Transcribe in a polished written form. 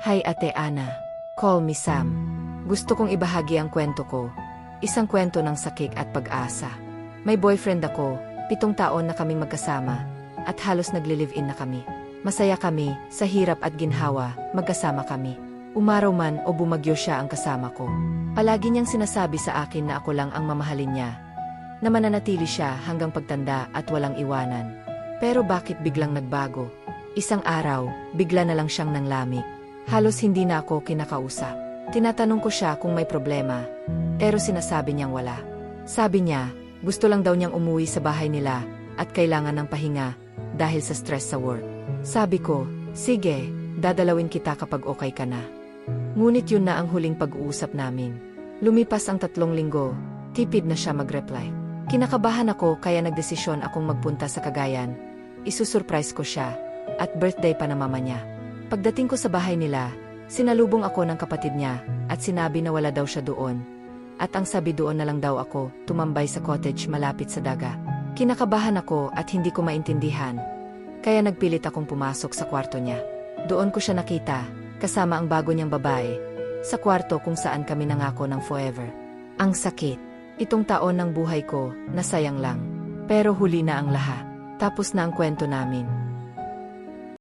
Hi Ate Ana. Call me Sam. Gusto kong ibahagi ang kwento ko. Isang kwento ng sakit at pag-asa. May boyfriend ako, 7 taon na kaming magkasama, at halos nagli-live-in na kami. Masaya kami, sa hirap at ginhawa, magkasama kami. Umaraw man o bumagyo siya ang kasama ko. Palagi niyang sinasabi sa akin na ako lang ang mamahalin niya, na mananatili siya hanggang pagtanda at walang iwanan. Pero bakit biglang nagbago? Isang araw, bigla na lang siyang nanglamig. Halos hindi na ako kinakausap. Tinatanong ko siya kung may problema, pero sinasabi niyang wala. Sabi niya, gusto lang daw niyang umuwi sa bahay nila at kailangan ng pahinga dahil sa stress sa work. Sabi ko, sige, dadalawin kita kapag okay ka na. Ngunit yun na ang huling pag-uusap namin. Lumipas ang 3 linggo, tipid na siya mag-reply. Kinakabahan ako kaya nagdesisyon akong magpunta sa Cagayan. Isusurprise ko siya, at birthday pa na mama niya. Pagdating ko sa bahay nila, sinalubong ako ng kapatid niya at sinabi na wala daw siya doon. At ang sabi doon na lang daw ako, tumambay sa cottage malapit sa dagat. Kinakabahan ako at hindi ko maintindihan. Kaya nagpilit akong pumasok sa kwarto niya. Doon ko siya nakita, kasama ang bago niyang babae, sa kwarto kung saan kami nangako ng forever. Ang sakit. 7 taon ng buhay ko, nasayang lang. Pero huli na ang lahat. Tapos na ang kwento namin.